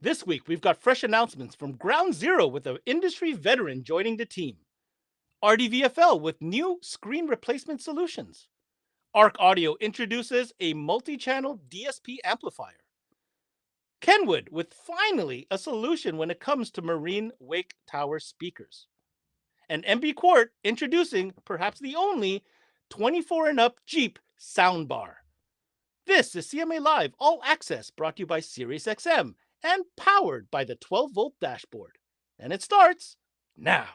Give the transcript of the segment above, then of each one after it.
This week, we've got fresh announcements from Ground Zero with an industry veteran joining the team. RDVFL with new screen replacement solutions. Arc Audio introduces a multi-channel DSP amplifier. KENWOOD with finally a solution when it comes to marine wake tower speakers. And MB QUART introducing perhaps the only 24 and up Jeep soundbar. This is CMA Live All Access brought to you by SiriusXM and powered by the 12-volt dashboard. And it starts now.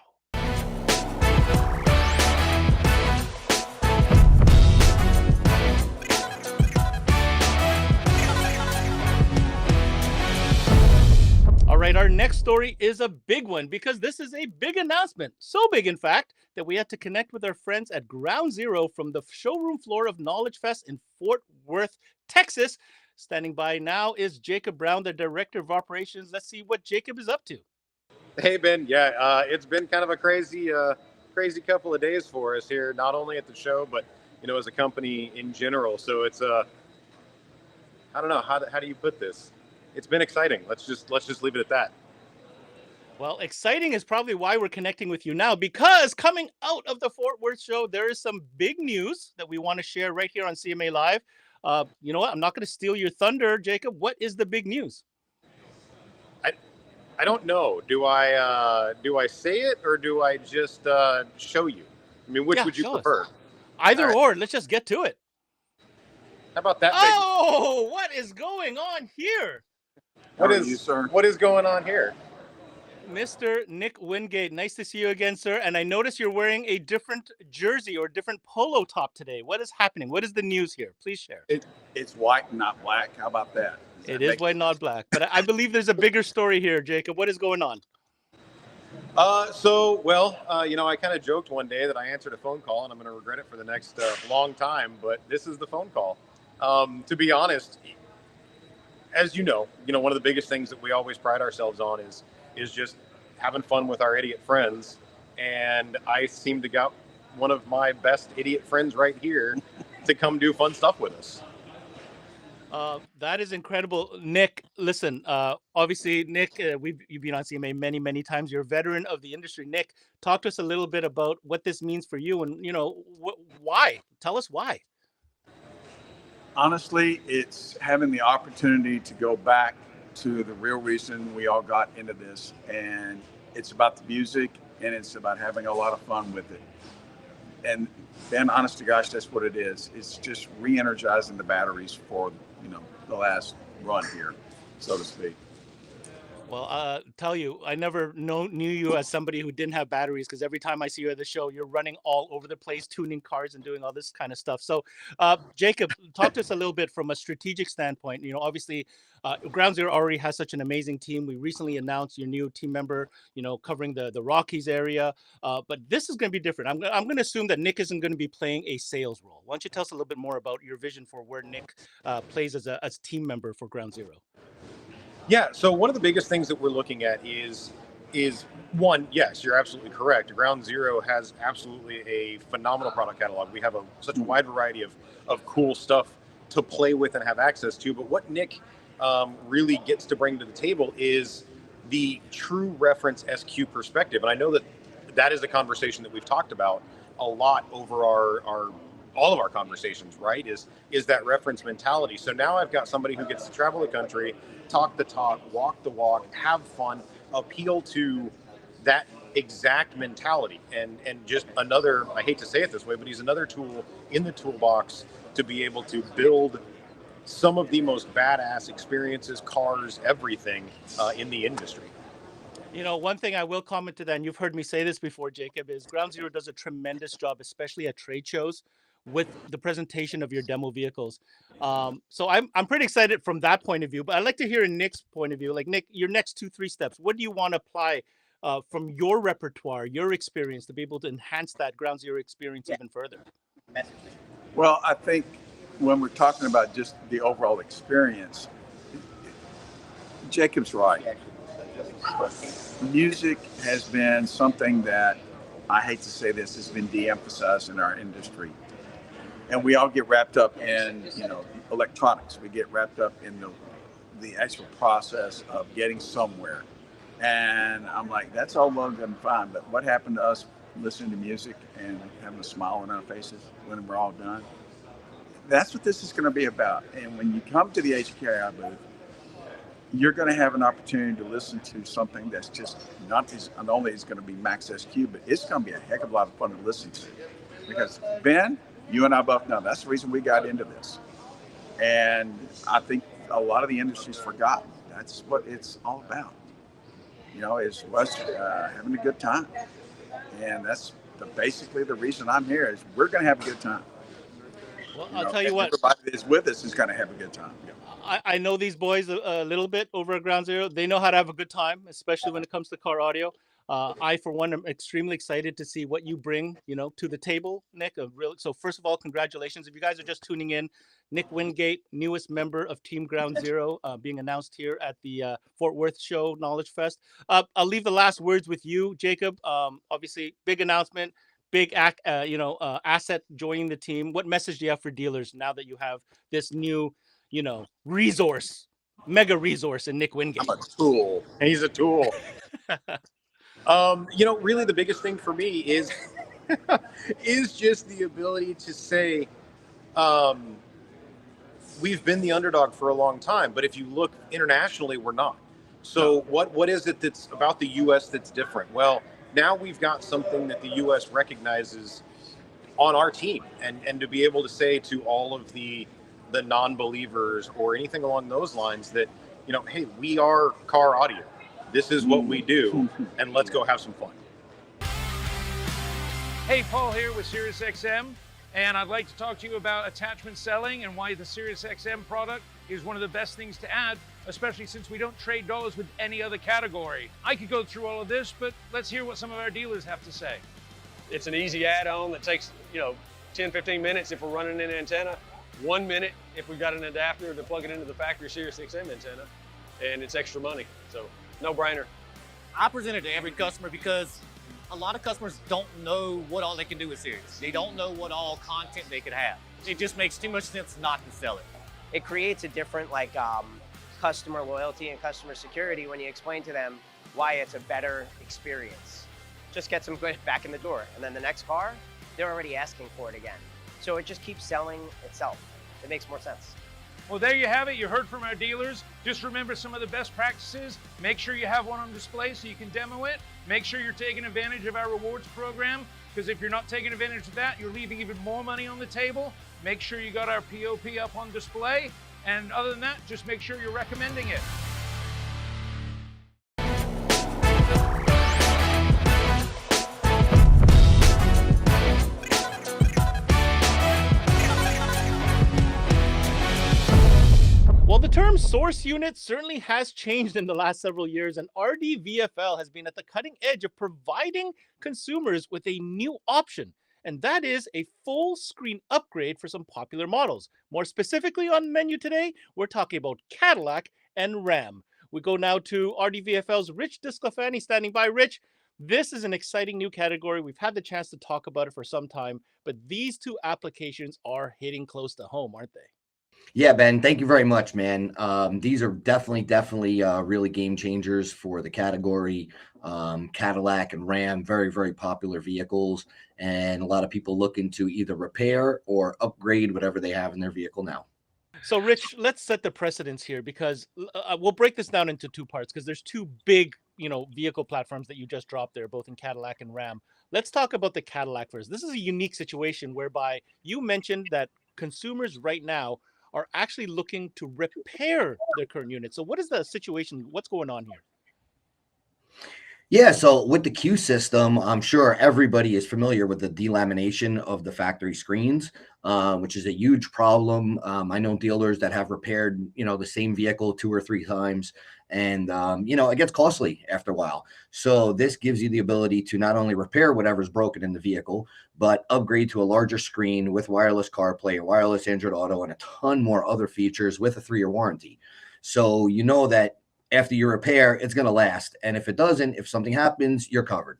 All right, our next story is a big one because this is a big announcement. So big, in fact, that we had to connect with our friends at Ground Zero from the showroom floor of Knowledge Fest in Fort Worth, Texas. Standing by now is Jacob Brown, the Director of Operations. Let's see what Jacob is up to. Hey, Ben. Yeah, it's been kind of a crazy couple of days for us here, not only at the show, but, as a company in general. So it's, I don't know, how do you put this? It's been exciting. Let's just leave it at that. Well, exciting is probably why we're connecting with you now, because coming out of the Fort Worth show, there is some big news that we want to share right here on CMA Live. You know what? I'm not going to steal your thunder, Jacob. What is the big news? I don't know. Do I say it or do I just show you? I mean, which would you prefer? Either or. Let's just get to it. How about that? Oh, what is going on here? What is going on here? Mr. Nick Wingate, nice to see you again, sir. And I notice you're wearing a different jersey or different polo top today. What is happening? What is the news here? Please share. It's white, not black. How about that? It is white, not black. But I believe there's a bigger story here, Jacob. What is going on? I kind of joked one day that I answered a phone call, and I'm going to regret it for the next long time. But this is the phone call. To be honest, as you know, one of the biggest things that we always pride ourselves on is just having fun with our idiot friends. And I seem to got one of my best idiot friends right here to come do fun stuff with us. That is incredible. Nick, listen, obviously, Nick, you've been on CMA many, many times. You're a veteran of the industry. Nick, talk to us a little bit about what this means for you and, why. Tell us why. Honestly, it's having the opportunity to go back to the real reason we all got into this. And it's about the music and it's about having a lot of fun with it. And then, honest to gosh, that's what it is. It's just re-energizing the batteries for, the last run here, so to speak. Well, tell you, I never knew you as somebody who didn't have batteries, because every time I see you at the show, you're running all over the place, tuning cars and doing all this kind of stuff. So, Jacob, talk to us a little bit from a strategic standpoint. Obviously, Ground Zero already has such an amazing team. We recently announced your new team member, covering the Rockies area. But this is going to be different. I'm going to assume that Nick isn't going to be playing a sales role. Why don't you tell us a little bit more about your vision for where Nick plays as a team member for Ground Zero? Yeah, so one of the biggest things that we're looking at is one, yes, you're absolutely correct. Ground Zero has absolutely a phenomenal product catalog. We have such a wide variety of cool stuff to play with and have access to. But what Nick really gets to bring to the table is the true reference SQ perspective. And I know that is a conversation that we've talked about a lot over all of our conversations, right? Is that reference mentality. So now I've got somebody who gets to travel the country, talk the talk, walk the walk, have fun, appeal to that exact mentality. And just another, I hate to say it this way, but he's another tool in the toolbox to be able to build some of the most badass experiences, cars, everything in the industry. One thing I will comment to that, and you've heard me say this before, Jacob, is Ground Zero does a tremendous job, especially at trade shows, with the presentation of your demo vehicles. So I'm pretty excited from that point of view, but I'd like to hear Nick's point of view. Like, Nick, your next 2-3 steps, what do you want to apply from your repertoire, your experience, to be able to enhance that Ground Zero experience even further? Well, I think when we're talking about just the overall experience, Jacob's right. Music has been something that, I hate to say this, has been de-emphasized in our industry. And we all get wrapped up in, electronics. We get wrapped up in the actual process of getting somewhere. And I'm like, that's all well good and fine, but what happened to us listening to music and having a smile on our faces when we're all done? That's what this is going to be about. And when you come to the HKI booth, you're going to have an opportunity to listen to something that's just not only is going to be Max SQ, but it's going to be a heck of a lot of fun to listen to. Because Ben, you and I both know that's the reason we got into this. And I think a lot of the industry's forgotten. That's what it's all about. You know, it's us having a good time. And that's basically the reason I'm here is we're going to have a good time. Well, I'll tell you what. Everybody that's with us is going to have a good time. Yeah. I know these boys a little bit over at Ground Zero. They know how to have a good time, especially when it comes to car audio. I, for one, am extremely excited to see what you bring, to the table, Nick. So first of all, congratulations. If you guys are just tuning in, Nick Wingate, newest member of Team Ground Zero, being announced here at the Fort Worth Show Knowledge Fest. I'll leave the last words with you, Jacob. Obviously, big announcement, big asset joining the team. What message do you have for dealers now that you have this new, mega resource in Nick Wingate? I'm a tool. He's a tool. Really the biggest thing for me is just the ability to say, we've been the underdog for a long time, but if you look internationally, we're not. So what is it that's about the U.S. that's different? Well, now we've got something that the U.S. recognizes on our team, and to be able to say to all of the non-believers or anything along those lines that, hey, we are car audio. This is what we do, and let's go have some fun. Hey, Paul here with SiriusXM, and I'd like to talk to you about attachment selling and why the SiriusXM product is one of the best things to add, especially since we don't trade dollars with any other category. I could go through all of this, but let's hear what some of our dealers have to say. It's an easy add-on that takes, 10, 15 minutes if we're running an antenna, 1 minute if we've got an adapter to plug it into the factory SiriusXM antenna, and it's extra money, so no brainer. I present it to every customer because a lot of customers don't know what all they can do with Sirius. They don't know what all content they could have. It just makes too much sense not to sell it. It creates a different customer loyalty and customer security when you explain to them why it's a better experience. Just gets them back in the door. And then the next car, they're already asking for it again. So it just keeps selling itself. It makes more sense. Well, there you have it. You heard from our dealers. Just remember some of the best practices. Make sure you have one on display so you can demo it. Make sure you're taking advantage of our rewards program, because if you're not taking advantage of that, you're leaving even more money on the table. Make sure you got our POP up on display. And other than that, just make sure you're recommending it. Well, the term source unit certainly has changed in the last several years, and RDVFL has been at the cutting edge of providing consumers with a new option, and that is a full screen upgrade for some popular models. More specifically on the menu today, we're talking about Cadillac and Ram. We go now to RDVFL's Rich Disclafani standing by. Rich, this is an exciting new category. We've had the chance to talk about it for some time, but these two applications are hitting close to home, aren't they? Yeah, Ben, thank you very much, man. These are definitely really game changers for the category. Cadillac and Ram, very, very popular vehicles, and a lot of people looking to either repair or upgrade whatever they have in their vehicle now. So, Rich, let's set the precedence here, because we'll break this down into two parts, because there's two big, vehicle platforms that you just dropped there, both in Cadillac and Ram. Let's talk about the Cadillac first. This is a unique situation whereby you mentioned that consumers right now are actually looking to repair their current unit. So what is the situation? What's going on here? Yeah, so with the Q system, I'm sure everybody is familiar with the delamination of the factory screens, which is a huge problem. I know dealers that have repaired, the same vehicle 2 or 3 times, and, it gets costly after a while. So this gives you the ability to not only repair whatever's broken in the vehicle, but upgrade to a larger screen with wireless CarPlay, wireless Android Auto, and a ton more other features with a 3-year warranty. So you know that after you repair, it's going to last. And if it doesn't, if something happens, you're covered.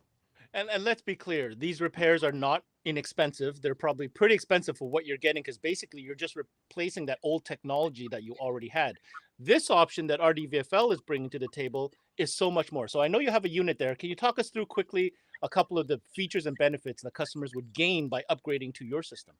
And let's be clear, these repairs are not inexpensive. They're probably pretty expensive for what you're getting, because basically you're just replacing that old technology that you already had. This option that RDVFL is bringing to the table is so much more. So I know you have a unit there. Can you talk us through quickly a couple of the features and benefits that customers would gain by upgrading to your system?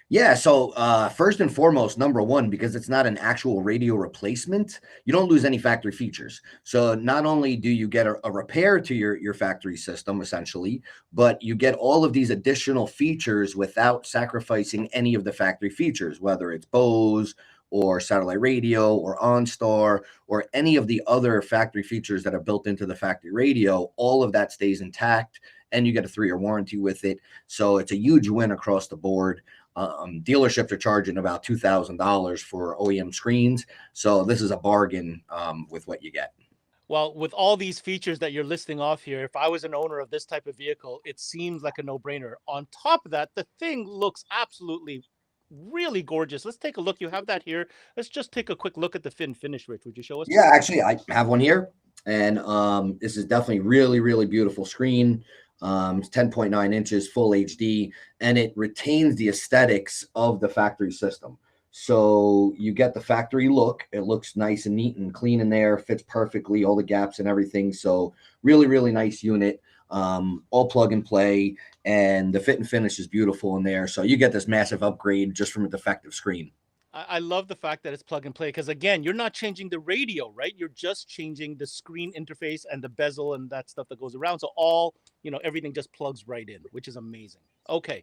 Yeah, so first and foremost, number one, because it's not an actual radio replacement, you don't lose any factory features. So not only do you get a repair to your factory system, essentially, but you get all of these additional features without sacrificing any of the factory features, whether it's Bose or satellite radio or OnStar or any of the other factory features that are built into the factory radio. All of that stays intact, and you get a 3-year warranty with it. So it's a huge win across the board. Dealerships are charging about $2,000 for OEM screens. So this is a bargain with what you get. Well, with all these features that you're listing off here, if I was an owner of this type of vehicle, it seems like a no-brainer. On top of that, the thing looks absolutely really gorgeous. Let's take a look. You have that here. Let's just take a quick look at the fin finish, Rich. Would you show us? Yeah, actually, I have one here. And this is definitely really, really beautiful screen. It's 10.9 inches, full HD, and it retains the aesthetics of the factory system. So you get the factory look. It looks nice and neat and clean in there, fits perfectly, all the gaps and everything. So really, really nice unit, all plug and play, and the fit and finish is beautiful in there. So you get this massive upgrade just from a defective screen. I love the fact that it's plug and play because, again, you're not changing the radio, right? You're just changing the screen interface and the bezel and that stuff that goes around. So everything just plugs right in, which is amazing. Okay.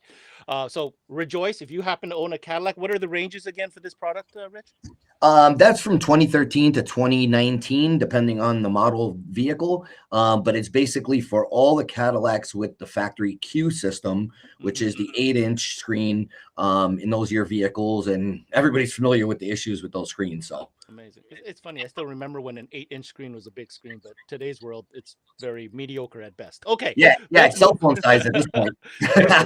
So Rejoice, if you happen to own a Cadillac, what are the ranges again for this product, Rich? That's from 2013 to 2019, depending on the model vehicle. But it's basically for all the Cadillacs with the factory Q system, which is the 8-inch screen in those year vehicles. And everybody's familiar with the issues with those screens. So amazing. It's funny. I still remember when an 8-inch screen was a big screen, but today's world, it's very mediocre at best. Okay. Yeah. It's cell phone size at this point.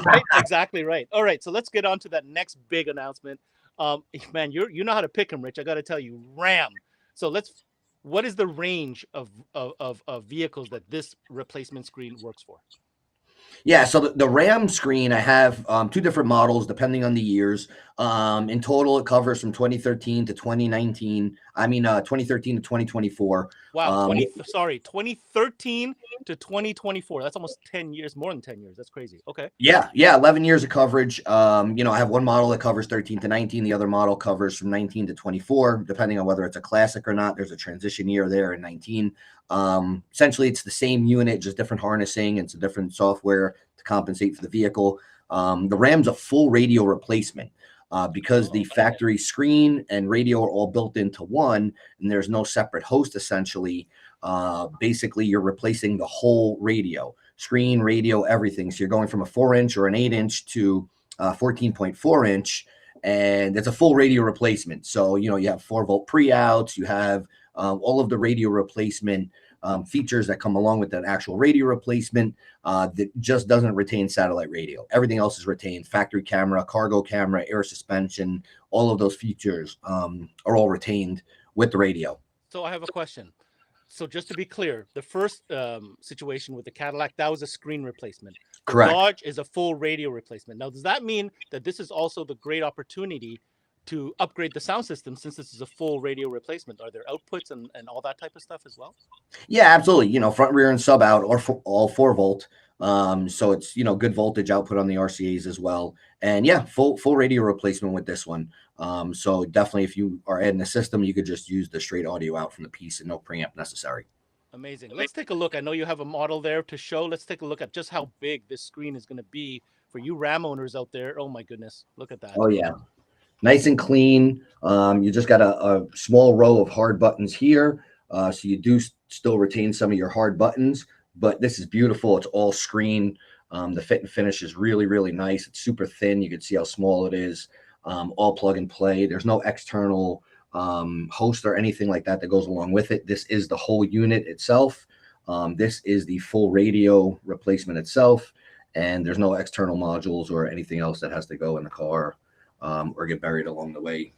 Right? Exactly right. All right. So let's get on to that next big announcement. Man, you know how to pick them, Rich. I got to tell you, Ram. So what is the range of vehicles that this replacement screen works for? Yeah, so the RAM screen, I have 2 different models depending on the years. In total, it covers from 2013 to 2019. 2013 to 2024. Wow, 2013 to 2024. That's almost 10 years, more than 10 years. That's crazy. Okay. Yeah, 11 years of coverage. I have one model that covers 13 to 19. The other model covers from 19 to 24, depending on whether it's a classic or not. There's a transition year there in 19. Essentially, it's the same unit, just different harnessing. It's a different software to compensate for the vehicle. The Ram's a full radio replacement because the factory screen and radio are all built into one, and there's no separate host, essentially. Basically, you're replacing the whole radio, screen, radio, everything. So you're going from a 4-inch or an 8-inch to 14.4 inch, and it's a full radio replacement. So, you have 4-volt pre-outs, you have all of the radio replacement features that come along with that actual radio replacement that just doesn't retain satellite radio. Everything else is retained. Factory camera, cargo camera, air suspension, all of those features are all retained with the radio. So I have a question. So just to be clear, the first situation with the Cadillac, that was a screen replacement. Correct. Dodge is a full radio replacement. Now, does that mean that this is also the great opportunity to upgrade the sound system since this is a full radio replacement? Are there outputs and all that type of stuff as well? Yeah, absolutely. Front, rear, and sub out, or all 4-volt. So it's, good voltage output on the RCAs as well. And yeah, full radio replacement with this one. So definitely if you are adding a system, you could just use the straight audio out from the piece and no preamp necessary. Amazing. Let's take a look. I know you have a model there to show. Let's take a look at just how big this screen is going to be for you Ram owners out there. Oh my goodness. Look at that. Oh yeah. Nice and clean. You just got a small row of hard buttons here. So you do still retain some of your hard buttons, but this is beautiful. It's all screen. The fit and finish is really, really nice. It's super thin. You can see how small it is. All plug and play. There's no external host or anything like that goes along with it. This is the whole unit itself. This is the full radio replacement itself. And there's no external modules or anything else that has to go in the car or get buried along the way.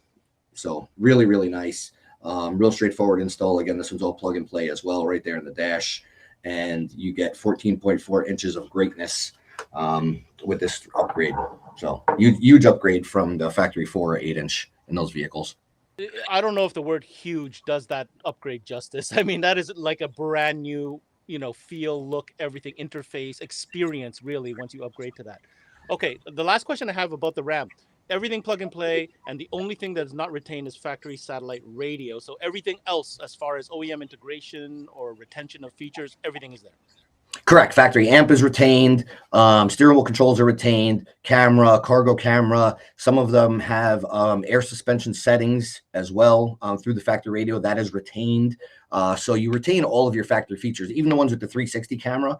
So really, really nice. Real straightforward install. Again, this one's all plug and play as well, right there in the dash. And you get 14.4 inches of greatness with this upgrade. So huge upgrade from the factory 4 or 8-inch in those vehicles. I don't know if the word huge does that upgrade justice. I mean, that is like a brand new, feel, look, everything, interface, experience, really, once you upgrade to that. Okay, the last question I have about the RAM. Everything plug and play, and the only thing that is not retained is factory satellite radio. So everything else, as far as OEM integration or retention of features, everything is there. Correct. Factory amp is retained. Steering wheel controls are retained. Camera, cargo camera. Some of them have air suspension settings as well through the factory radio. That is retained. So you retain all of your factory features, even the ones with the 360 camera.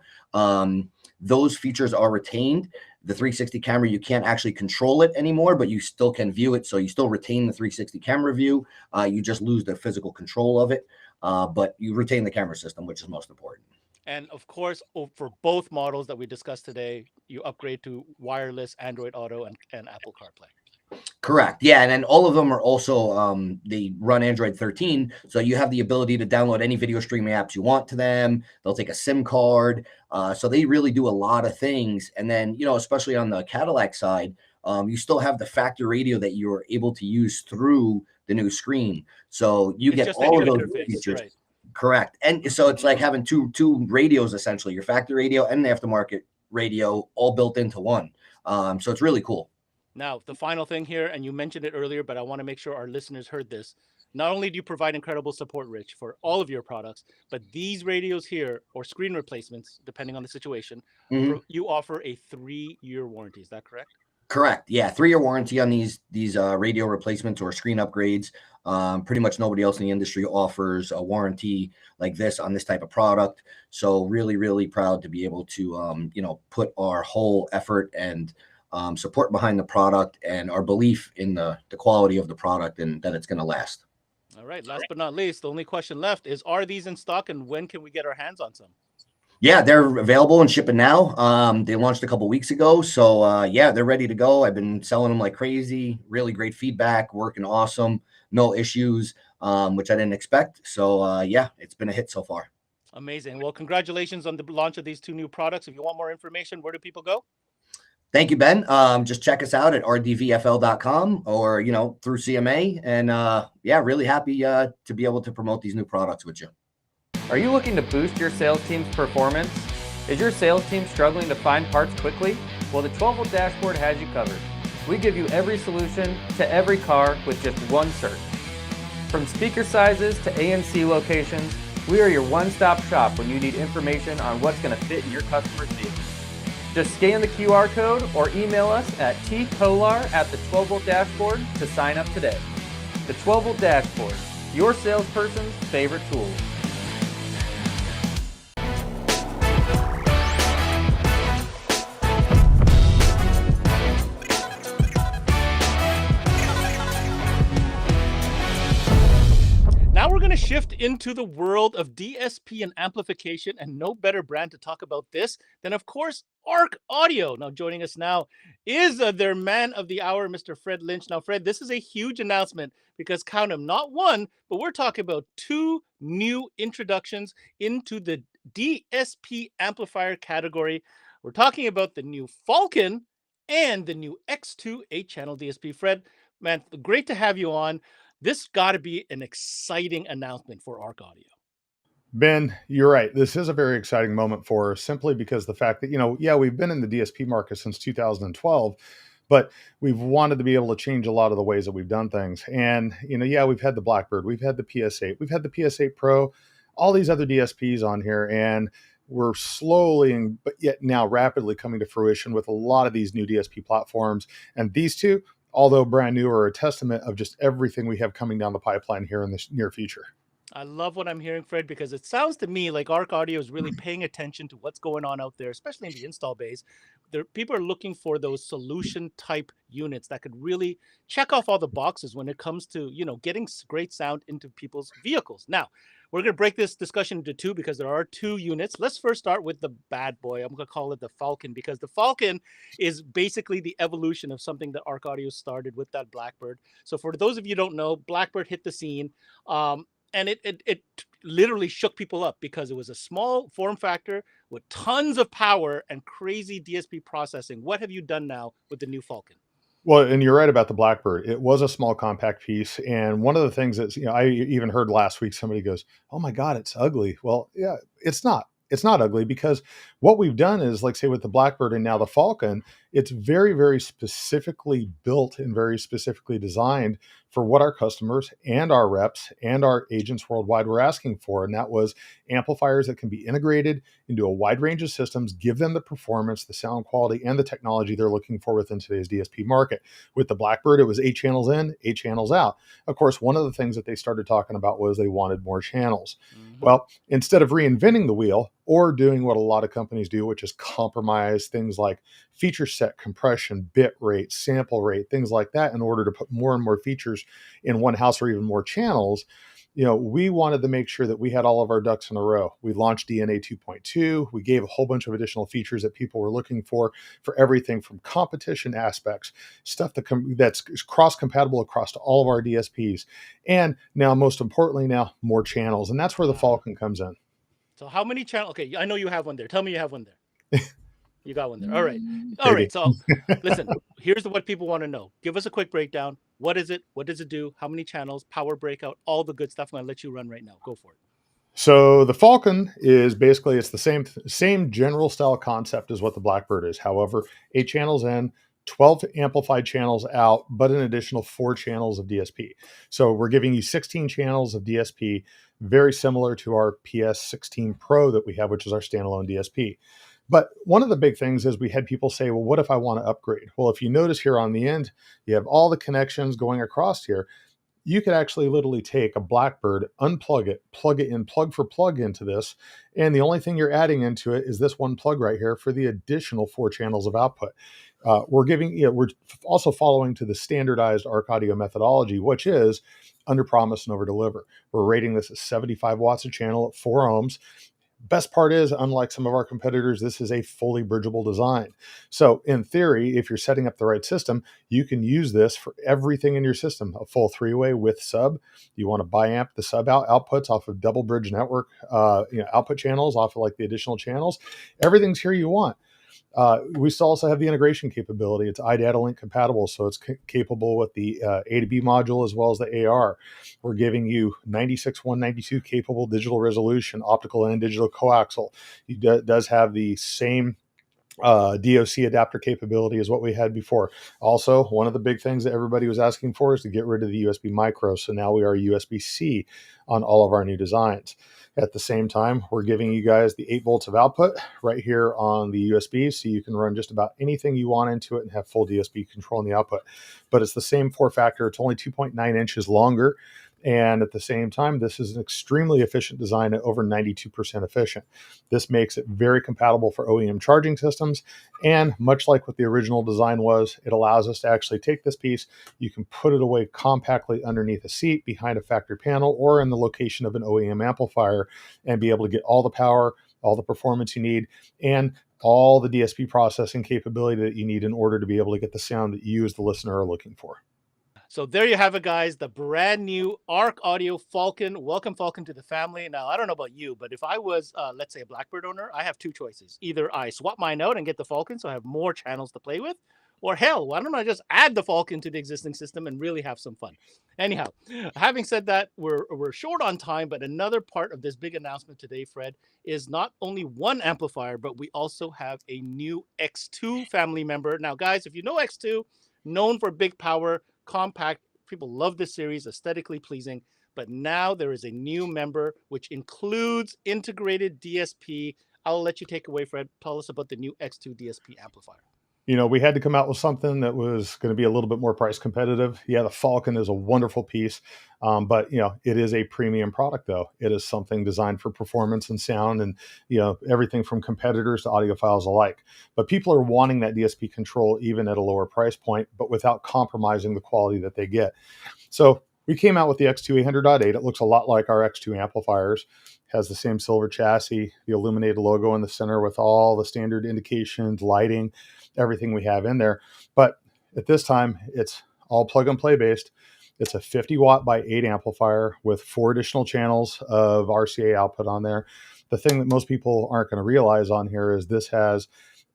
Those features are retained. The 360 camera, you can't actually control it anymore, but you still can view it. So you still retain the 360 camera view. You just lose the physical control of it, but you retain the camera system, which is most important. And of course, for both models that we discussed today, you upgrade to wireless Android Auto and Apple CarPlay. Correct. Yeah. And then all of them are also, they run Android 13. So you have the ability to download any video streaming apps you want to them. They'll take a SIM card. So they really do a lot of things. And then, especially on the Cadillac side, you still have the factory radio that you're able to use through the new screen. So you get all of those features. Right. Correct. And so it's like having two radios, essentially, your factory radio and the aftermarket radio all built into one. So it's really cool. Now, the final thing here, and you mentioned it earlier, but I want to make sure our listeners heard this. Not only do you provide incredible support, Rich, for all of your products, but these radios here, or screen replacements, depending on the situation, you offer a 3-year warranty. Is that correct? Correct. Yeah, 3-year warranty on these radio replacements or screen upgrades. Pretty much nobody else in the industry offers a warranty like this on this type of product. So really, really proud to be able to, put our whole effort and support behind the product and our belief in the quality of the product and that it's going to last. All right. Last but not least, the only question left is, are these in stock and when can we get our hands on some? Yeah, they're available and shipping now. They launched a couple weeks ago. So, yeah, they're ready to go. I've been selling them like crazy. Really great feedback, working awesome. No issues, which I didn't expect. So, yeah, it's been a hit so far. Amazing. Well, congratulations on the launch of these 2 new products. If you want more information, where do people go? Thank you, Ben. Just check us out at rdvfl.com or, through CMA. And, yeah, really happy to be able to promote these new products with you. Are you looking to boost your sales team's performance? Is your sales team struggling to find parts quickly? Well, the 12-volt dashboard has you covered. We give you every solution to every car with just one search. From speaker sizes to ANC locations, we are your one-stop shop when you need information on what's going to fit in your customer's vehicle. Just scan the QR code or email us at tkolar@the12voltdashboard to sign up today. The 12-volt dashboard, your salesperson's favorite tool. Now we're going to shift into the world of DSP and amplification, and no better brand to talk about this than, of course, ARC Audio. Now, joining us now is their man of the hour, Mr. Fred Lynch. Now, Fred, this is a huge announcement because, count them, not one, but we're talking about 2 new introductions into the DSP amplifier category. We're talking about the new Falcon and the new X2 8-channel DSP. Fred, man, great to have you on. This got to be an exciting announcement for ARC Audio. Ben, you're right. This is a very exciting moment for us simply because the fact that, yeah, we've been in the DSP market since 2012, but we've wanted to be able to change a lot of the ways that we've done things. And, yeah, we've had the Blackbird, we've had the PS8, we've had the PS8 Pro, all these other DSPs on here. And we're slowly, but yet now rapidly coming to fruition with a lot of these new DSP platforms. And these 2, although brand new, are a testament of just everything we have coming down the pipeline here in the near future. I love what I'm hearing, Fred, because it sounds to me like ARC Audio is really paying attention to what's going on out there, especially in the install base. People are looking for those solution type units that could really check off all the boxes when it comes to, getting great sound into people's vehicles. Now, we're going to break this discussion into 2 because there are 2 units. Let's first start with the bad boy. I'm going to call it the Falcon because the Falcon is basically the evolution of something that ARC Audio started with that Blackbird. So for those of you who don't know, Blackbird hit the scene. And it literally shook people up because it was a small form factor with tons of power and crazy DSP processing. What have you done now with the new Falcon? Well, and you're right about the Blackbird. It was a small compact piece, and one of the things that's, I even heard last week somebody goes, "Oh my God, it's ugly." Well, yeah, it's not. It's not ugly because what we've done is, like, say, with the Blackbird and now the Falcon, it's very, very specifically built and very specifically designed for what our customers and our reps and our agents worldwide were asking for, and that was amplifiers that can be integrated into a wide range of systems, give them the performance, the sound quality, and the technology they're looking for within today's DSP market. With the Blackbird, it was 8 channels in, 8 channels out. Of course, one of the things that they started talking about was they wanted more channels. Well, instead of reinventing the wheel or doing what a lot of companies do, which is compromise things like feature set, compression, bit rate, sample rate, things like that, in order to put more and more features in one house or even more channels, we wanted to make sure that we had all of our ducks in a row. We launched DNA 2.2. We gave a whole bunch of additional features that people were looking for everything from competition aspects, stuff that's cross-compatible across to all of our DSPs. And now, most importantly, now more channels. And that's where the Falcon comes in. So how many channels? Okay, I know you have one there. Tell me you have one there. You got one there. All right. All right. So listen, here's what people want to know. Give us a quick breakdown. What is it? What does it do? How many channels? Power breakout? All the good stuff. I'm going to let you run right now. Go for it. So the Falcon is basically, it's the same general style concept as what the Blackbird is. However, 8 channels in, 12 amplified channels out, but an additional 4 channels of DSP. So we're giving you 16 channels of DSP, very similar to our PS16 Pro that we have, which is our standalone DSP. But one of the big things is we had people say, well, what if I want to upgrade? Well, if you notice here on the end, you have all the connections going across here. You could actually literally take a Blackbird, unplug it, plug it in, plug for plug into this. And the only thing you're adding into it is this one plug right here for the additional 4 channels of output. We're also following to the standardized ARC audio methodology, which is under promise and over deliver. We're rating this at 75 watts a channel at 4 ohms. Best part is, unlike some of our competitors, this is a fully bridgeable design. So in theory, if you're setting up the right system, you can use this for everything in your system. A full 3-way with sub. You want to biamp the sub outputs off of double bridge network, output channels off of like the additional channels. Everything's here you want. We still also have the integration capability. It's iData link compatible, so it's capable with the A to B module as well as the AR. We're giving you 96.192 capable digital resolution, optical and digital coaxial. It does have the same DOC adapter capability as what we had before. Also, one of the big things that everybody was asking for is to get rid of the USB micro. So now we are USB-C on all of our new designs. At the same time, we're giving you guys the 8 volts of output right here on the USB, so you can run just about anything you want into it and have full DSP control in the output. But it's the same form factor. It's only 2.9 inches longer. And at the same time, this is an extremely efficient design at over 92% efficient. This makes it very compatible for OEM charging systems. And much like what the original design was, it allows us to actually take this piece, you can put it away compactly underneath a seat, behind a factory panel, or in the location of an OEM amplifier, and be able to get all the power, all the performance you need, and all the DSP processing capability that you need in order to be able to get the sound that you as the listener are looking for. So there you have it, guys. The brand new ARC Audio Falcon. Welcome, Falcon, to the family. Now, I don't know about you, but if I was, let's say, a Blackbird owner, I have 2 choices. Either I swap mine out and get the Falcon so I have more channels to play with, or hell, why don't I just add the Falcon to the existing system and really have some fun? Anyhow, having said that, we're short on time, but another part of this big announcement today, Fred, is not only one amplifier, but we also have a new X2 family member. Now, guys, if you know X2, known for big power, compact. People love this series, aesthetically pleasing. But now there is a new member, which includes integrated DSP. I'll let you take away, Fred. Tell us about the new X2 DSP amplifier. We had to come out with something that was going to be a little bit more price competitive. Yeah, the Falcon is a wonderful piece, but it is a premium product, though. It is something designed for performance and sound, and everything from competitors to audiophiles alike. But people are wanting that DSP control even at a lower price point, but without compromising the quality that they get. So we came out with the X2 800.8. It looks a lot like our X2 amplifiers. Has the same silver chassis, the illuminated logo in the center with all the standard indications, lighting, everything we have in there. But at this time, it's all plug and play based. It's a 50 watt by 8 amplifier with 4 additional channels of RCA output on there. The thing that most people aren't going to realize on here is this has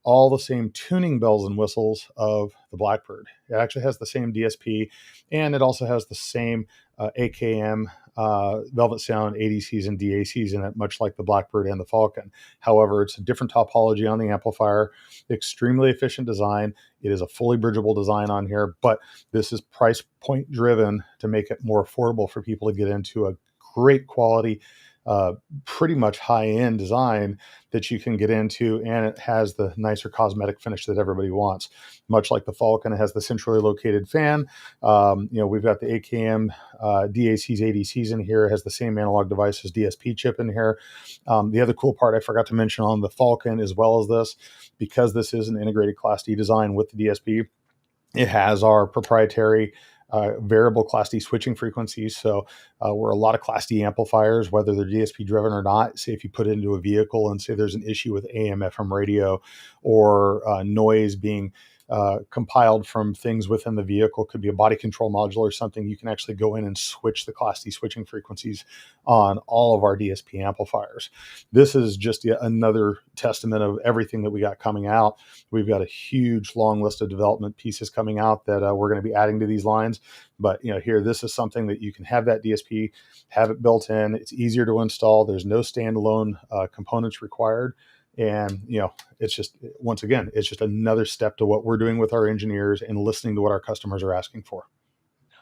all the same tuning bells and whistles of the Blackbird. It actually has the same DSP, and it also has the same AKM Velvet Sound ADCs and DACs in it, much like the Blackbird and the Falcon. However, it's a different topology on the amplifier, extremely efficient design. It is a fully bridgeable design on here, but this is price point driven to make it more affordable for people to get into a great quality, pretty much high-end design that you can get into, and it has the nicer cosmetic finish that everybody wants. Much like the Falcon, it has the centrally located fan. We've got the AKM DACs, ADCs in here. It has the same analog devices DSP chip in here. The other cool part I forgot to mention on the Falcon, as well as this, because this is an integrated Class D design with the DSP, it has our proprietary variable Class D switching frequencies. So where a lot of Class D amplifiers, whether they're DSP driven or not, say if you put it into a vehicle and say there's an issue with AM, FM radio, or noise being compiled from things within the vehicle, could be a body control module or something, you can actually go in and switch the Class D switching frequencies on all of our DSP amplifiers. This is just yet another testament of everything that we got coming out. We've got a huge long list of development pieces coming out that we're going to be adding to these lines. But here, this is something that you can have that DSP, have it built in. It's easier to install. There's no standalone components required. And, it's just, once again, it's just another step to what we're doing with our engineers and listening to what our customers are asking for.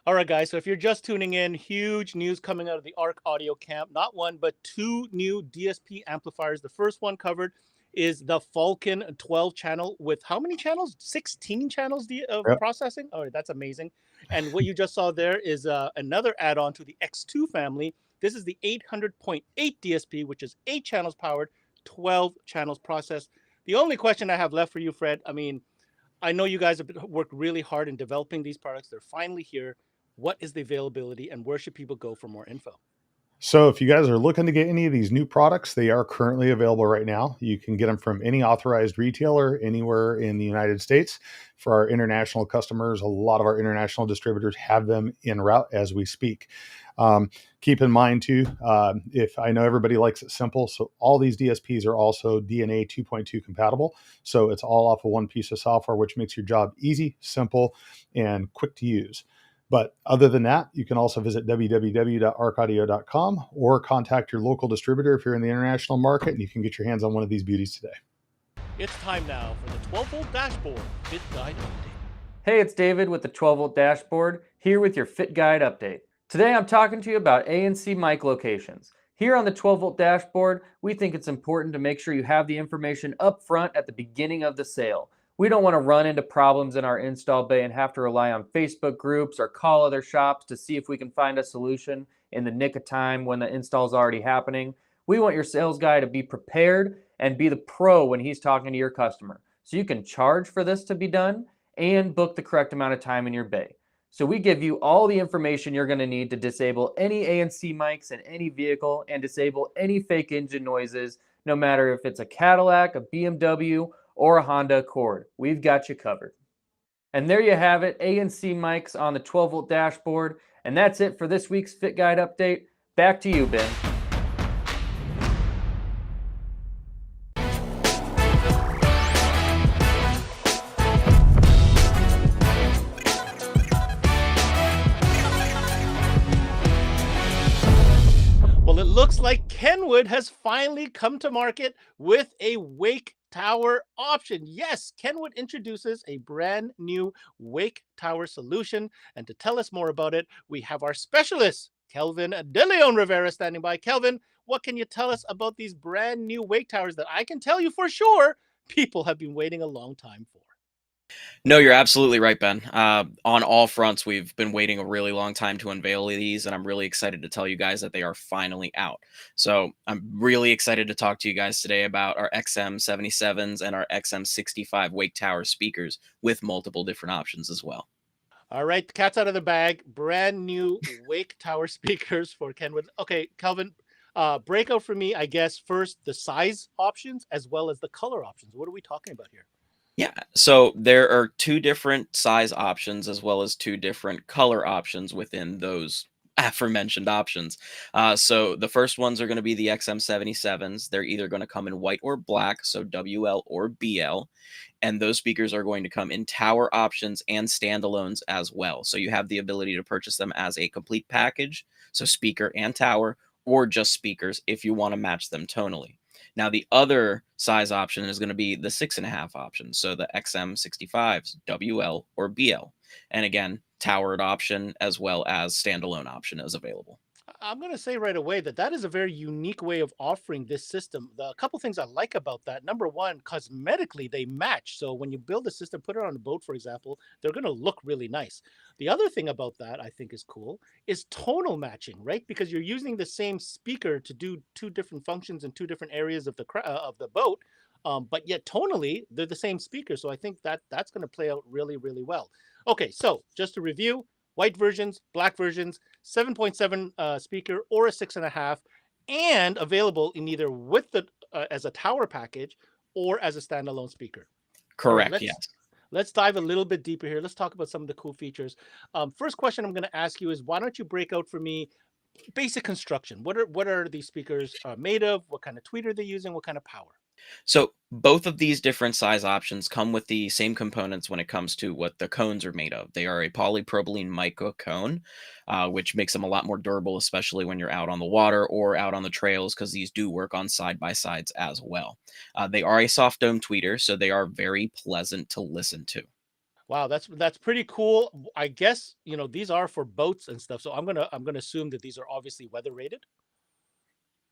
All right, guys. So if you're just tuning in, huge news coming out of the ARC Audio camp. Not one, but two new DSP amplifiers. The first one covered is the Falcon 12 channel with how many channels? 16 channels of processing. Oh, that's amazing. And what you just saw there is another add-on to the X2 family. This is the 800.8 DSP, which is 8 channels powered, 12 channels processed. The only question I have left for you, Fred, I know you guys have worked really hard in developing these products. They're finally here. What is the availability, and where should people go for more info? So if you guys are looking to get any of these new products, they are currently available right now. You can get them from any authorized retailer anywhere in the United States. For our international customers, a lot of our international distributors have them en route as we speak. Keep in mind too, if I know everybody likes it simple, so all these DSPs are also DNA 2.2 compatible. So it's all off of one piece of software, which makes your job easy, simple, and quick to use. But other than that, you can also visit www.arcaudio.com or contact your local distributor if you're in the international market, and you can get your hands on one of these beauties today. It's time now for the 12-volt dashboard Fit Guide Update. Hey, it's David with the 12-volt dashboard, here with your Fit Guide Update. Today I'm talking to you about ANC mic locations. Here on the 12-volt dashboard, we think it's important to make sure you have the information up front at the beginning of the sale. We don't want to run into problems in our install bay and have to rely on Facebook groups or call other shops to see if we can find a solution in the nick of time when the install is already happening. We want your sales guy to be prepared and be the pro when he's talking to your customer, so you can charge for this to be done and book the correct amount of time in your bay. So we give you all the information you're going to need to disable any ANC mics in any vehicle and disable any fake engine noises, no matter if it's a Cadillac, a BMW, or a Honda Accord. We've got you covered. And there you have it, ANC mics on the 12-volt dashboard. And that's it for this week's Fit Guide Update. Back to you, Ben. Well, it looks like Kenwood has finally come to market with a wake tower option. Yes, Kenwood introduces a brand new wake tower solution. And to tell us more about it, we have our specialist, Kelvin De Leon Rivera, standing by. Kelvin, what can you tell us about these brand new wake towers that I can tell you for sure people have been waiting a long time for? No, you're absolutely right, Ben. On all fronts, we've been waiting a really long time to unveil these, and I'm really excited to tell you guys that they are finally out. So I'm really excited to talk to you guys today about our XM77s and our XM65 wake tower speakers with multiple different options as well. All right, cat's out of the bag. Brand new wake tower speakers for Kenwood. Okay, Kelvin, break out for me, I guess, first the size options as well as the color options. What are we talking about here? Yeah, so there are 2 different size options as well as 2 different color options within those aforementioned options. So the first ones are going to be the XM77s. They're either going to come in white or black, so WL or BL. And those speakers are going to come in tower options and standalones as well. So you have the ability to purchase them as a complete package, so speaker and tower, or just speakers if you want to match them tonally. Now, the other size option is going to be the 6.5 option. So the XM65s, WL or BL. And again, towered option as well as standalone option is available. I'm going to say right away that that is a very unique way of offering this system. A couple things I like about that. Number one, cosmetically, they match. So when you build a system, put it on a boat, for example, they're going to look really nice. The other thing about that I think is cool is tonal matching, right? Because you're using the same speaker to do two different functions in two different areas of the boat. But yet tonally, they're the same speaker. So I think that that's going to play out really, really well. Okay, so just to review, white versions, black versions, 7.7 speaker or a 6.5, and available in either with the as a tower package or as a standalone speaker. Correct. Right, Yes. Let's dive a little bit deeper here. Let's talk about some of the cool features. First question I'm going to ask you is, why don't you break out for me basic construction? What are these speakers made of? What kind of tweeter are they using? What kind of power? So both of these different size options come with the same components when it comes to what the cones are made of. They are a polypropylene mica cone, which makes them a lot more durable, especially when you're out on the water or out on the trails, because these do work on side-by-sides as well. They are a soft dome tweeter, so they are very pleasant to listen to. Wow, that's pretty cool. I guess, these are for boats and stuff. So I'm gonna assume that these are obviously weather rated.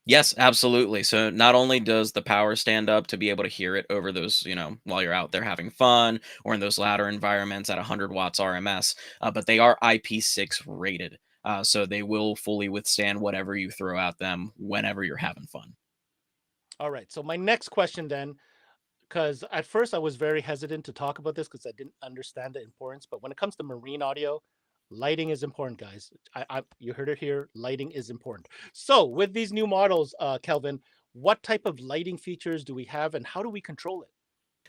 Yes, absolutely. So not only does the power stand up to be able to hear it over those, while you're out there having fun or in those louder environments at 100 watts RMS, but they are IP6 rated. So they will fully withstand whatever you throw at them whenever you're having fun. All right. So my next question then, because at first I was very hesitant to talk about this because I didn't understand the importance. But when it comes to marine audio, lighting is important, guys. You heard it here. Lighting is important. So with these new models, Kelvin, what type of lighting features do we have, and how do we control it?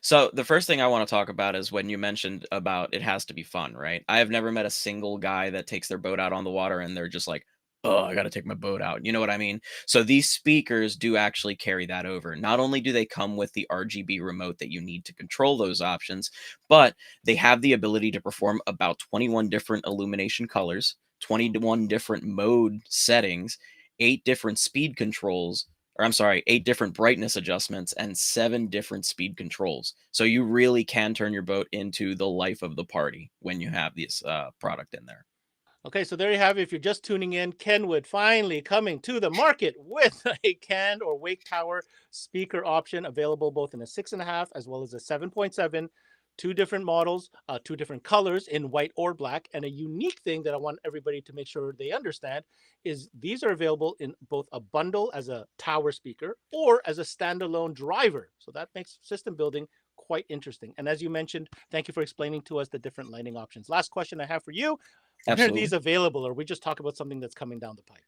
So the first thing I want to talk about is when you mentioned about it has to be fun, right? I have never met a single guy that takes their boat out on the water and they're just like, oh, I got to take my boat out. You know what I mean? So these speakers do actually carry that over. Not only do they come with the RGB remote that you need to control those options, but they have the ability to perform about 21 different illumination colors, 21 different mode settings, 8 different speed controls, or I'm sorry, 8 different brightness adjustments, and 7 different speed controls. So you really can turn your boat into the life of the party when you have this product in there. Okay, so there you have it. If you're just tuning in, Kenwood finally coming to the market with a canned or wake tower speaker option available both in a 6.5 as well as a 7.7. Two different models, two different colors in white or black. And a unique thing that I want everybody to make sure they understand is these are available in both a bundle as a tower speaker or as a standalone driver. So that makes system building quite interesting. And as you mentioned, thank you for explaining to us the different lighting options. Last question I have for you. When are these available, or we just talk about something that's coming down the pipe?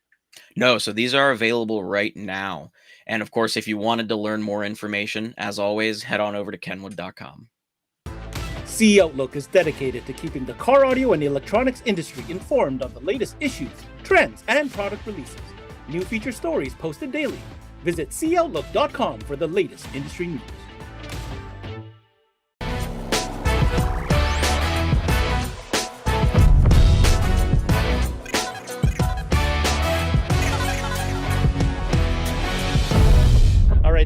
No, so these are available right now. And of course, if you wanted to learn more information, as always, head on over to kenwood.com. CE Outlook is dedicated to keeping the car audio and electronics industry informed on the latest issues, trends, and product releases. New feature stories posted daily. Visit ceoutlook.com for the latest industry news.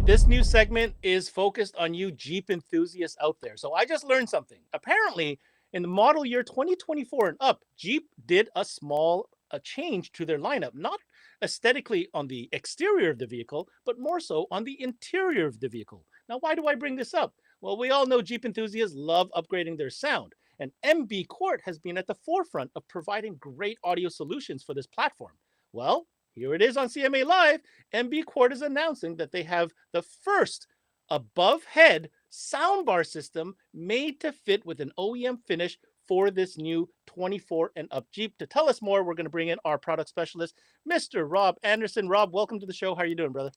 This new segment is focused on you Jeep enthusiasts out there. So I just learned something. Apparently, in the model year 2024 and up, Jeep did a small change to their lineup, not aesthetically on the exterior of the vehicle, but more so on the interior of the vehicle. Now, why do I bring this up? Well, we all know Jeep enthusiasts love upgrading their sound, and MB QUART has been at the forefront of providing great audio solutions for this platform. Well, here it is on CMA Live. MB QUART is announcing that they have the first above head soundbar system made to fit with an OEM finish for this new 24 and up Jeep. To tell us more, we're going to bring in our product specialist, Mr. Rob Anderson. Rob, welcome to the show. How are you doing, brother?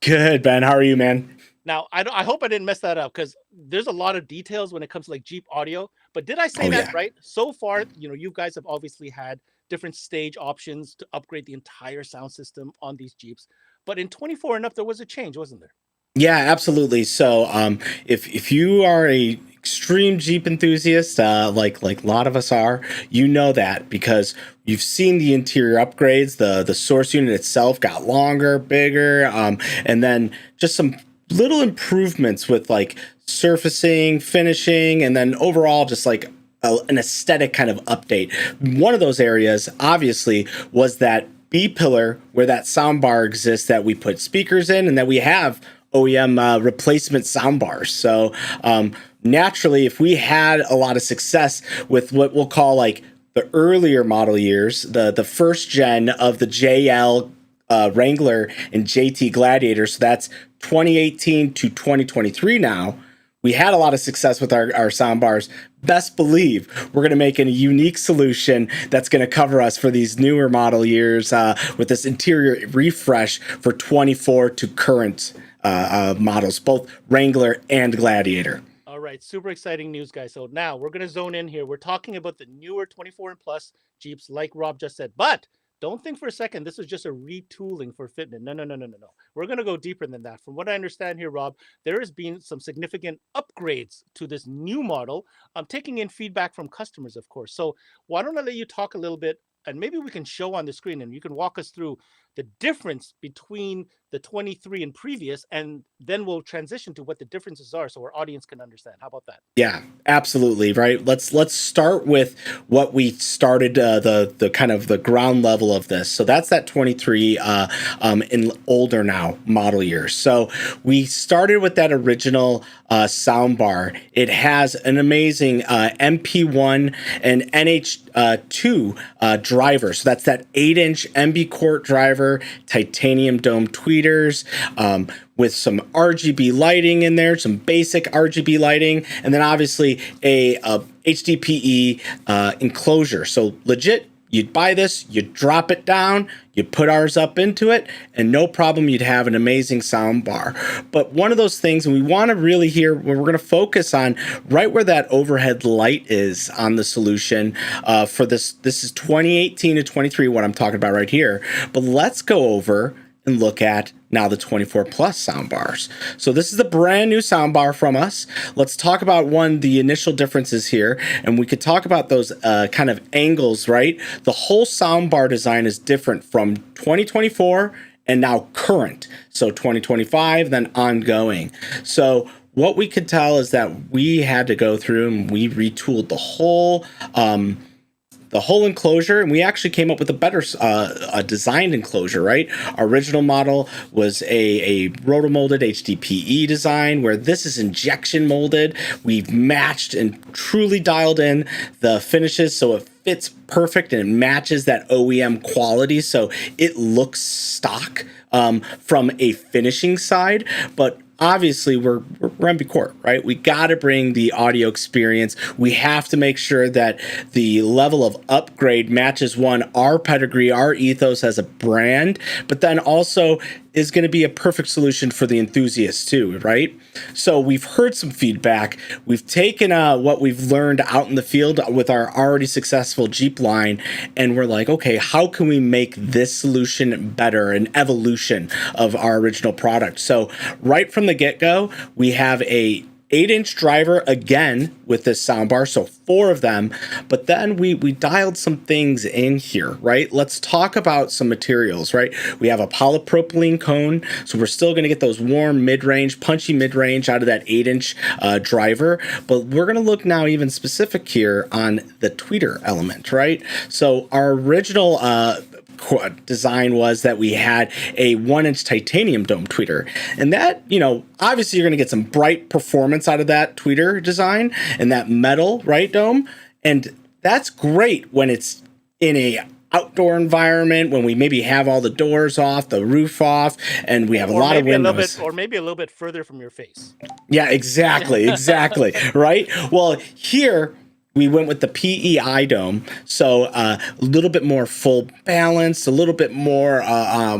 Good, Ben. How are you, man? Now, I hope I didn't mess that up because there's a lot of details when it comes to like Jeep audio. But did I say that right? So far, you guys have obviously had different stage options to upgrade the entire sound system on these Jeeps. But in 24 and up, there was a change, wasn't there? Yeah, absolutely. So, if you are a extreme Jeep enthusiast, like a lot of us are, you know that because you've seen the interior upgrades. The source unit itself got longer, bigger, and then just some little improvements with like surfacing, finishing, and then overall just like an aesthetic kind of update. One of those areas, obviously, was that B pillar where that soundbar exists that we put speakers in and that we have OEM replacement soundbars. So naturally, if we had a lot of success with what we'll call like the earlier model years, the first gen of the JL Wrangler and JT Gladiator, so that's 2018 to 2023 now, we had a lot of success with our soundbars. Best believe we're going to make a unique solution that's going to cover us for these newer model years with this interior refresh for 24 to current models, both Wrangler and Gladiator. All right, super exciting news, guys. So now we're going to zone in here. We're talking about the newer 24 and plus Jeeps, like Rob just said. But don't think for a second this is just a retooling for fitment. No. We're going to go deeper than that. From what I understand here, Rob, there has been some significant upgrades to this new model. I'm taking in feedback from customers, of course. So why don't I let you talk a little bit, and maybe we can show on the screen and you can walk us through the difference between the 23 and previous, and then we'll transition to what the differences are so our audience can understand. How about that? Yeah, absolutely. Right. Let's start with what we started the kind of the ground level of this. So that's that 23 in older now model years. So we started with that original soundbar. It has an amazing MP1 and NH2 driver. So that's that 8-inch MB QUART driver, titanium dome tweeters, with some RGB lighting in there, some basic RGB lighting, and then obviously a HDPE enclosure. So legit, you'd buy this, you'd drop it down, you put ours up into it, and no problem, you'd have an amazing sound bar. But one of those things, and we want to really hear, we're going to focus on right where that overhead light is on the solution for this. This is 2018 to 23, what I'm talking about right here. But let's go over and look at now the 24 plus soundbars. So this is a brand new soundbar from us. Let's talk about the initial differences here, and we could talk about those kind of angles, right? The whole soundbar design is different from 2024 and now current. So 2025, then ongoing. So what we could tell is that we had to go through and we retooled the whole enclosure, and we actually came up with a better designed enclosure, right? Our original model was a rotomolded HDPE design, where this is injection molded. We've matched and truly dialed in the finishes so it fits perfect and it matches that OEM quality, so it looks stock from a finishing side. But obviously, we're MB QUART, right? We got to bring the audio experience. We have to make sure that the level of upgrade matches our pedigree, our ethos as a brand, but then also is going to be a perfect solution for the enthusiasts too, right? So we've heard some feedback. We've taken what we've learned out in the field with our already successful Jeep line, and we're like, okay, how can we make this solution better, an evolution of our original product? So right from the get-go, we have a 8-inch driver again with this soundbar, so 4 of them, but then we dialed some things in here, right? Let's talk about some materials, right? We have a polypropylene cone, so we're still going to get those warm mid-range, punchy mid-range out of that 8-inch driver, but we're going to look now even specific here on the tweeter element, right? So our original design was that we had a 1-inch titanium dome tweeter, and that, obviously you're going to get some bright performance out of that tweeter design and that metal, right, dome, and that's great when it's in a outdoor environment, when we maybe have all the doors off, the roof off, and we have a lot of windows. Or maybe a little bit further from your face. Yeah, exactly, right? Well, here we went with the PEI dome, so a little bit more full balance, a little bit more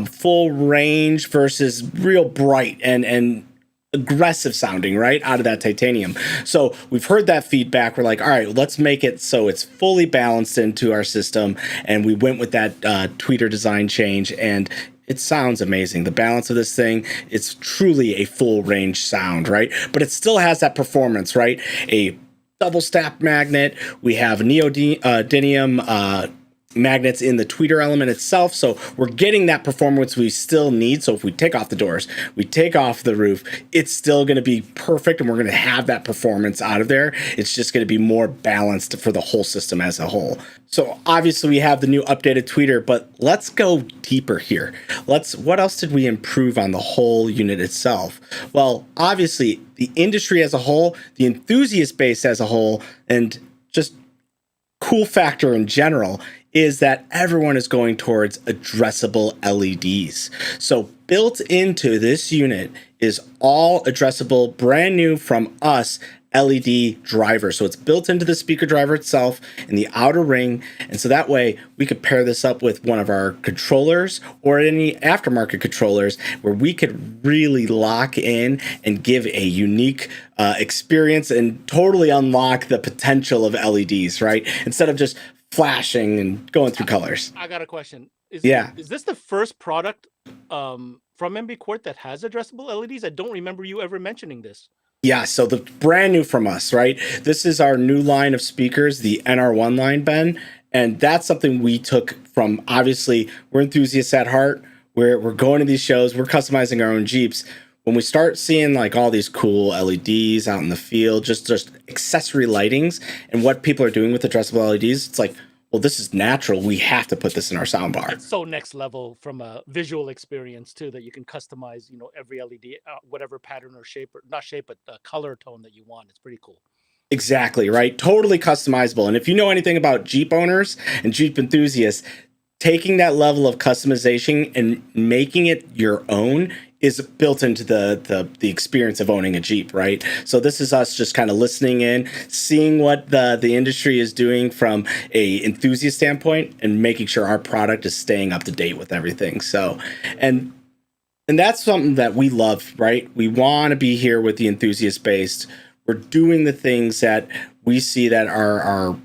full range versus real bright and aggressive sounding, right, out of that titanium. So we've heard that feedback. We're like, all right, let's make it so it's fully balanced into our system. And we went with that tweeter design change, and it sounds amazing. The balance of this thing, it's truly a full range sound, right? But it still has that performance, right? A double stack magnet. We have neodymium magnets in the tweeter element itself, so we're getting that performance we still need. So if we take off the doors, we take off the roof, it's still going to be perfect, and we're going to have that performance out of there. It's just going to be more balanced for the whole system as a whole. So obviously we have the new updated tweeter, but let's go deeper here. What else did we improve on the whole unit itself? Well, obviously the industry as a whole, the enthusiast base as a whole, and just cool factor in general is that everyone is going towards addressable LEDs. So built into this unit is all addressable, brand new from us, LED driver. So it's built into the speaker driver itself in the outer ring. And so that way we could pair this up with one of our controllers or any aftermarket controllers where we could really lock in and give a unique experience and totally unlock the potential of LEDs, right? Instead of just flashing and going through colors. I got a question. Is this the first product from MB QUART that has addressable LEDs? I don't remember you ever mentioning this. Yeah, so the brand new from us, right? This is our new line of speakers, the NR1 line, Ben. And that's something we took from, obviously, we're enthusiasts at heart. We're going to these shows. We're customizing our own Jeeps. When we start seeing like all these cool LEDs out in the field, just accessory lightings and what people are doing with addressable LEDs, it's like, well, this is natural. We have to put this in our soundbar. It's so next level from a visual experience too, that you can customize, every LED, whatever pattern or shape, or not shape, but color tone that you want. It's pretty cool. Exactly, right? Totally customizable. And if you know anything about Jeep owners and Jeep enthusiasts, taking that level of customization and making it your own is built into the experience of owning a Jeep, right? So this is us just kind of listening in, seeing what the industry is doing from a enthusiast standpoint and making sure our product is staying up to date with everything. So, and that's something that we love, right? We want to be here with the enthusiast based. We're doing the things that we see that are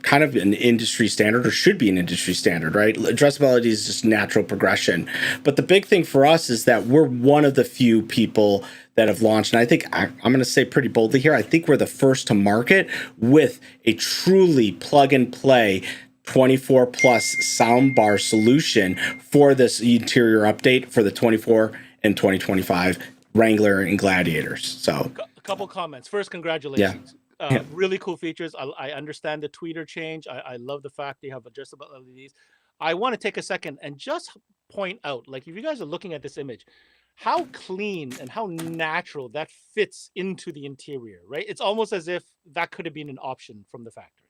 kind of an industry standard, or should be an industry standard, right? Addressability is just natural progression. But the big thing for us is that we're one of the few people that have launched, and I think I'm going to say pretty boldly here, I think we're the first to market with a truly plug and play 24 plus soundbar solution for this interior update for the 24 and 2025 Wrangler and Gladiators. So a couple comments. First, congratulations. Yeah. Really cool features. I understand the tweeter change. I love the fact they have adjustable LEDs. I want to take a second and just point out, like, if you guys are looking at this image, how clean and how natural that fits into the interior, right? It's almost as if that could have been an option from the factory.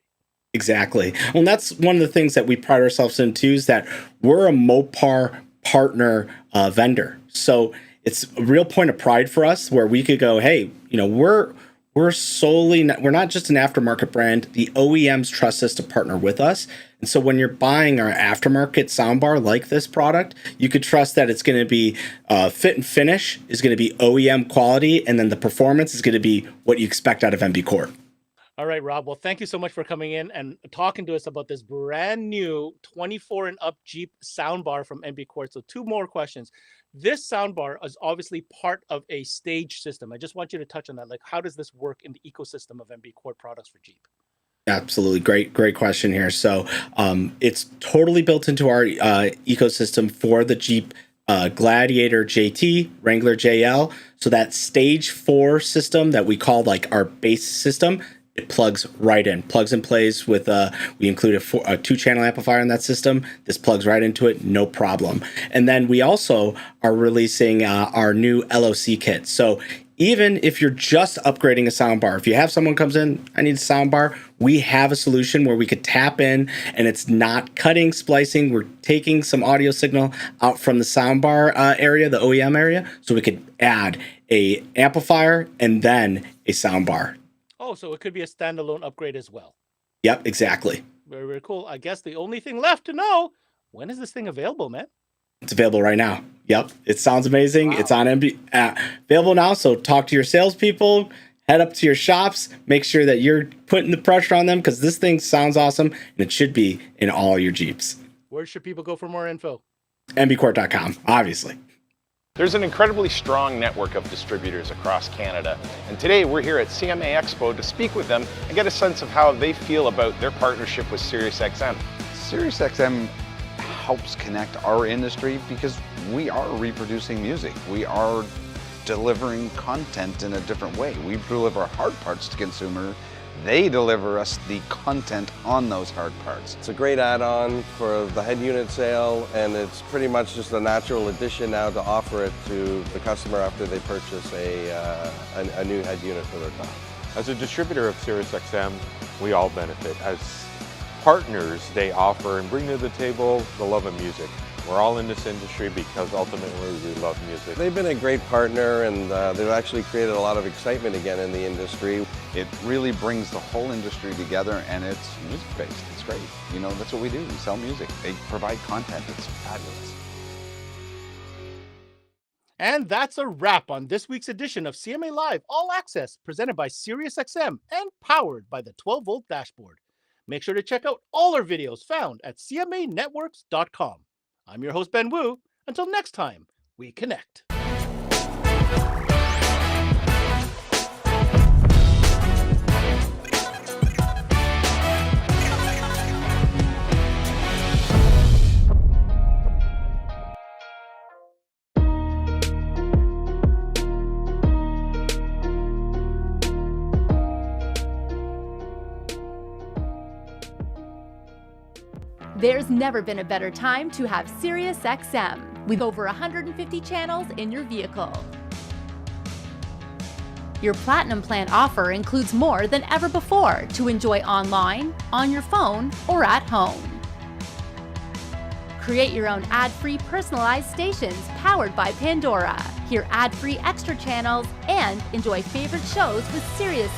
Exactly. Well, that's one of the things that we pride ourselves in too, is that we're a Mopar partner vendor. So it's a real point of pride for us where we could go, hey, we're solely, we're not just an aftermarket brand. The OEMs trust us to partner with us. And so when you're buying our aftermarket soundbar like this product, you could trust that it's going to be fit and finish is going to be OEM quality. And then the performance is going to be what you expect out of MB QUART. All right, Rob. Well, thank you so much for coming in and talking to us about this brand new 24 and up Jeep soundbar from MB QUART. So 2 more questions. This soundbar is obviously part of a stage system. I just want you to touch on that. Like, how does this work in the ecosystem of MB QUART products for Jeep? Absolutely. Great question here. So it's totally built into our ecosystem for the Jeep Gladiator JT, Wrangler JL. So that stage 4 system that we call like our base system, it plugs right in, plugs and plays with, we include a 2-channel amplifier in that system. This plugs right into it, no problem. And then we also are releasing our new LOC kit. So even if you're just upgrading a soundbar, if you have someone comes in, I need a soundbar, we have a solution where we could tap in and it's not cutting, splicing. We're taking some audio signal out from the soundbar area, the OEM area, so we could add a amplifier and then a soundbar. Oh, so it could be a standalone upgrade as well. Yep, exactly. Very, very cool. I guess the only thing left to know, when is this thing available, man? It's available right now. Yep, it sounds amazing. Wow. It's on available now. So talk to your salespeople, head up to your shops, make sure that you're putting the pressure on them because this thing sounds awesome and it should be in all your Jeeps. Where should people go for more info? NBQuart.com, obviously. There's an incredibly strong network of distributors across Canada, and today we're here at CMA Expo to speak with them and get a sense of how they feel about their partnership with SiriusXM. SiriusXM helps connect our industry because we are reproducing music. We are delivering content in a different way. We deliver hard parts to consumer. They deliver us the content on those hard parts. It's a great add-on for the head unit sale, and it's pretty much just a natural addition now to offer it to the customer after they purchase a new head unit for their car. As a distributor of SiriusXM, we all benefit. As partners, they offer and bring to the table the love of music. We're all in this industry because ultimately we love music. They've been a great partner, and they've actually created a lot of excitement again in the industry. It really brings the whole industry together, and it's music-based. It's great. You know, that's what we do. We sell music. They provide content. It's fabulous. And that's a wrap on this week's edition of CMA Live All Access, presented by SiriusXM and powered by the 12-volt dashboard. Make sure to check out all our videos found at cmanetworks.com. I'm your host, Ben Wu. Until next time, we connect. There's never been a better time to have SiriusXM with over 150 channels in your vehicle. Your Platinum Plan offer includes more than ever before to enjoy online, on your phone, or at home. Create your own ad-free personalized stations powered by Pandora. Hear ad-free extra channels and enjoy favorite shows with SiriusXM.